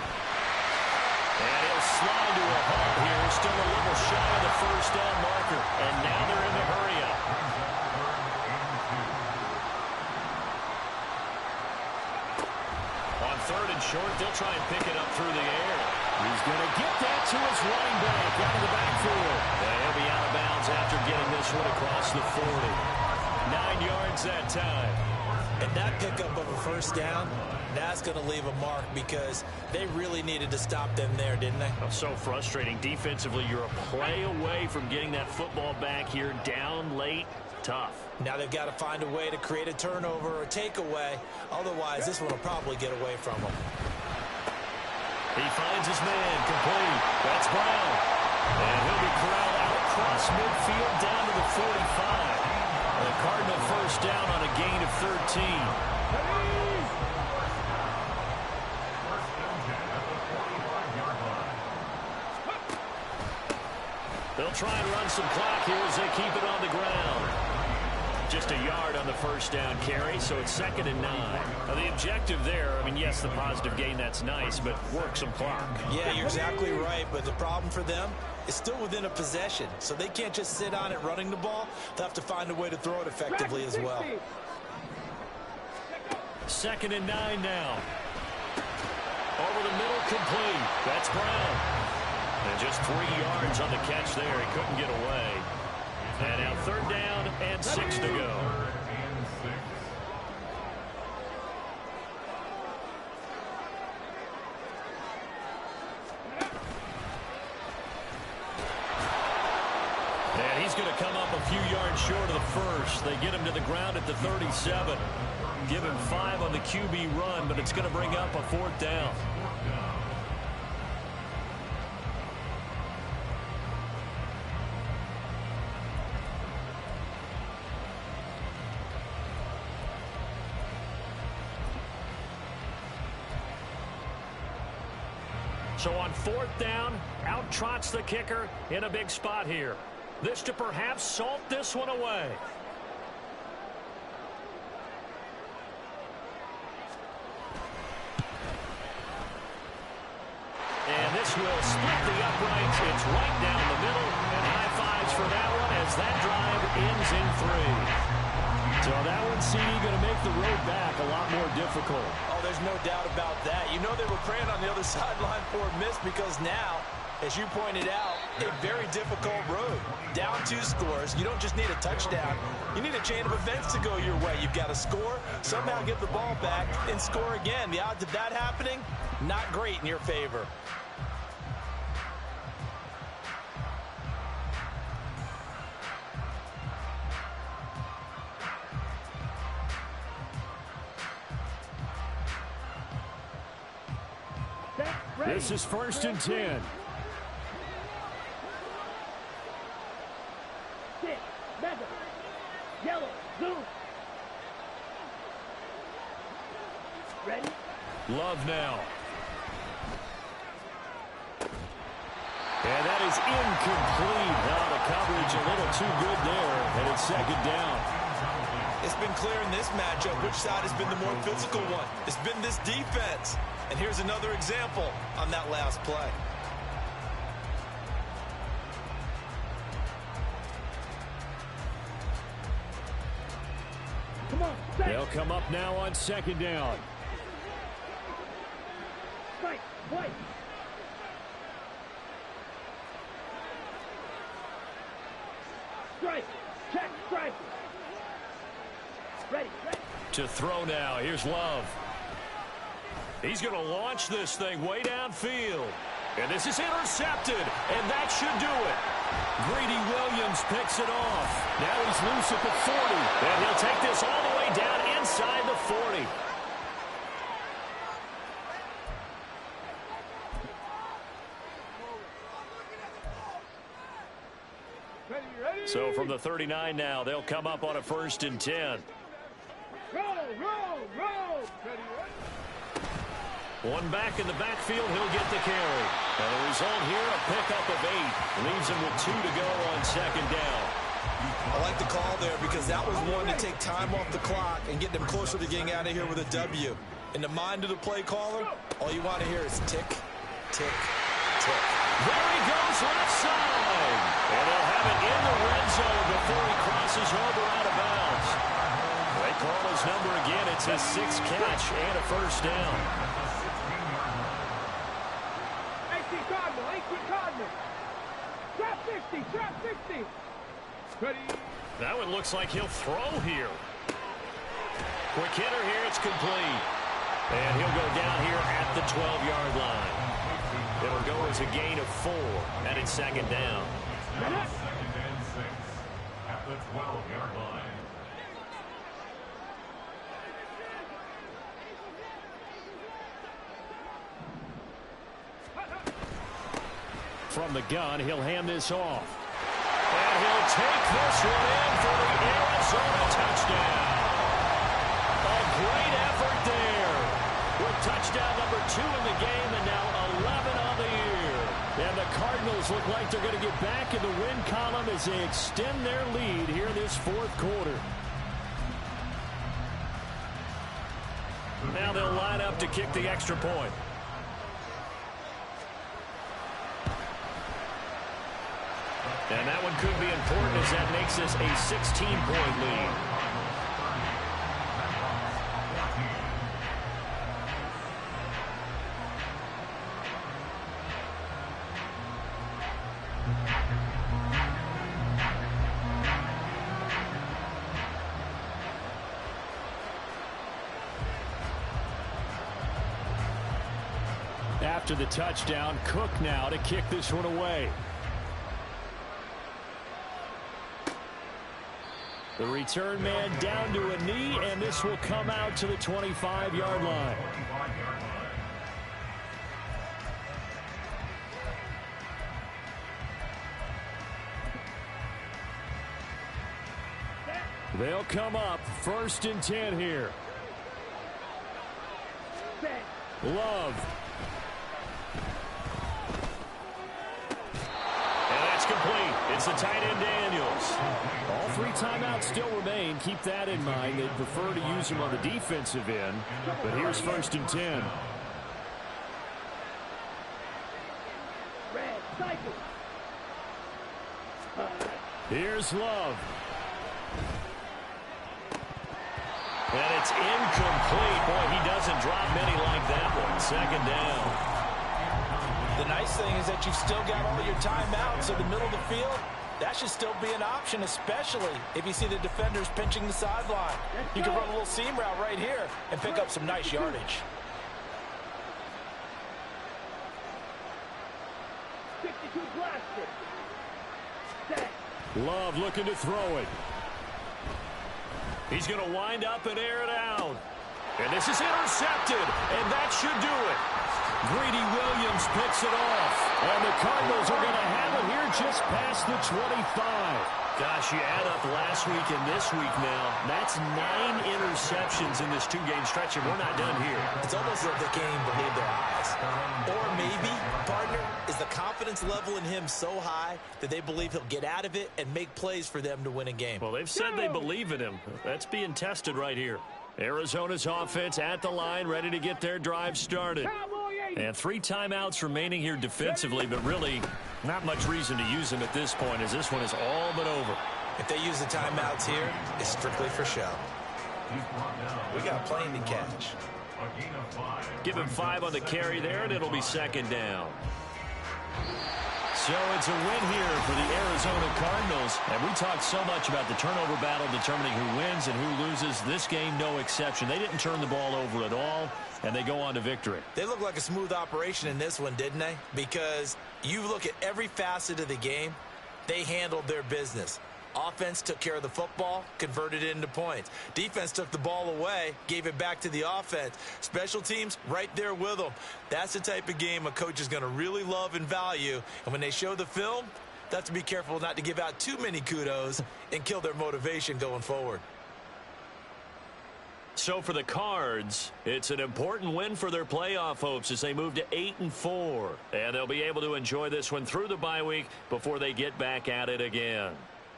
And he'll slide to a halt here. Still a little shy of the first down marker. And now they're in the hurry up. On 3rd and short, they'll try and pick it up through the air. He's going to get that to his running back out of the backfield. And he'll be out of bounds after getting this one across the 40. 9 yards that time. And that pickup of a first down, that's going to leave a mark because they really needed to stop them there, didn't they? So frustrating. Defensively, you're a play away from getting that football back here down late. Tough. Now they've got to find a way to create a turnover or a takeaway. Otherwise, this one will probably get away from them. He finds his man complete. That's Brown. And he'll be corralled out across midfield down to the 45. The Cardinal first down on a gain of 13. They'll try and run some clock here as they keep it on the ground. Just a yard on the first down carry, so it's 2nd and 9. Now the objective there, I mean, yes, the positive gain, that's nice, but work some clock. Yeah, you're exactly right, but the problem for them is still within a possession, so they can't just sit on it running the ball. They'll have to find a way to throw it effectively as well. 2nd and 9 now. Over the middle, complete. That's Brown. And just 3 yards on the catch there. He couldn't get away. And now 3rd down and 6 to go. And he's going to come up a few yards short of the first. They get him to the ground at the 37. Give him 5 on the QB run, but it's going to bring up a 4th down. So on 4th down, out trots the kicker in a big spot here. This to perhaps salt this one away. And this will split the uprights. It's right down the middle. And high fives for that one as that drive ends in 3. So that one, CD, going to make the road back a lot more difficult. Oh, there's no doubt about that. You know they were praying on the other sideline for a miss because now, as you pointed out, a very difficult road. Down 2 scores. You don't just need a touchdown. You need a chain of events to go your way. You've got to score, somehow get the ball back, and score again. The odds of that happening, not great in your favor. This is 1st and 10. Six, Mega, yellow, zoom. Ready? Love now. And that is incomplete. Now the coverage a little too good there, and it's 2nd down. It's been clear in this matchup which side has been the more physical one. It's been this defense. And here's another example on that last play. Come on, They'll come up now on 2nd down. strike, play. Strike, check, strike. Ready, ready. To throw now. Here's Love. He's going to launch this thing way downfield. And this is intercepted. And that should do it. Greedy Williams picks it off. Now he's loose at the 40. And he'll take this all the way down inside the 40. Ready, ready. So from the 39 now, they'll come up on a 1st and 10. Roll, roll, roll. Ready, ready. One back in the backfield, he'll get the carry. And the result here, a pickup of 8. Leaves him with 2 to go on 2nd down. I like the call there because that was one to take time off the clock and get them closer to getting out of here with a W. In the mind of the play caller, all you want to hear is tick, tick, tick. There he goes, left side. And he'll have it in the red zone before he crosses over out of bounds. They call his number again. It's his 6th catch and a 1st down. 18 Cardinal, 18 Cardinal. Trap 50, trap 50. Ready. That one looks like he'll throw here. Quick hitter here, it's complete. And he'll go down here at the 12-yard line. It'll go as a gain of 4, and it's 2nd down. 2nd and 6 at the 12-yard line. From the gun, he'll hand this off. And he'll take this one in for the Arizona touchdown. A great effort there. With touchdown number 2 in the game and now 11 on the year. And the Cardinals look like they're going to get back in the win column as they extend their lead here in this 4th quarter. Now they'll line up to kick the extra point. And that one could be important as that makes this a 16-point lead. After the touchdown, Cook now to kick this one away. The return man down to a knee, and this will come out to the 25-yard line. They'll come up 1st and 10 here. is the tight end Daniels. All 3 timeouts still remain. Keep that in mind. They'd prefer to use them on the defensive end. But here's 1st and 10. Red, cycle. Here's Love. And it's incomplete. Boy, he doesn't drop many like that one. 2nd down. The nice thing is that you've still got all your timeouts in the middle of the field. That should still be an option, especially if you see the defenders pinching the sideline. You can run a little seam route right here and pick up some nice yardage. 62 blaster. Set. Love looking to throw it. He's going to wind up and air it out. And this is intercepted, and that should do it. Greedy Williams picks it off. And the Cardinals are going to have it here just past the 25. Gosh, you add up last week and this week now. That's 9 interceptions in this 2-game stretch, and we're not done here. It's almost like they can't even believe their eyes. Or maybe, partner, is the confidence level in him so high that they believe he'll get out of it and make plays for them to win a game. Well, they've said they believe in him. That's being tested right here. Arizona's offense at the line, ready to get their drive started. And 3 timeouts remaining here defensively, but really not much reason to use them at this point, as this one is all but over. If they use the timeouts here, it's strictly for show. We got plenty to catch. Give him 5 on the carry there, and it'll be 2nd down. So it's a win here for the Arizona Cardinals. And we talked so much about the turnover battle determining who wins and who loses. This game, no exception. They didn't turn the ball over at all, and they go on to victory. They look like a smooth operation in this one, didn't they? Because you look at every facet of the game, they handled their business. Offense took care of the football, converted it into points. Defense took the ball away, gave it back to the offense. Special teams, right there with them. That's the type of game a coach is going to really love and value. And when they show the film, they have to be careful not to give out too many kudos and kill their motivation going forward. So for the Cards, it's an important win for their playoff hopes as they move to 8-4. And they'll be able to enjoy this one through the bye week before they get back at it again.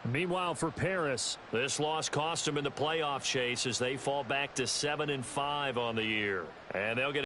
Meanwhile, for Paris, this loss cost them in the playoff chase as they fall back to 7-5 on the year. And they'll get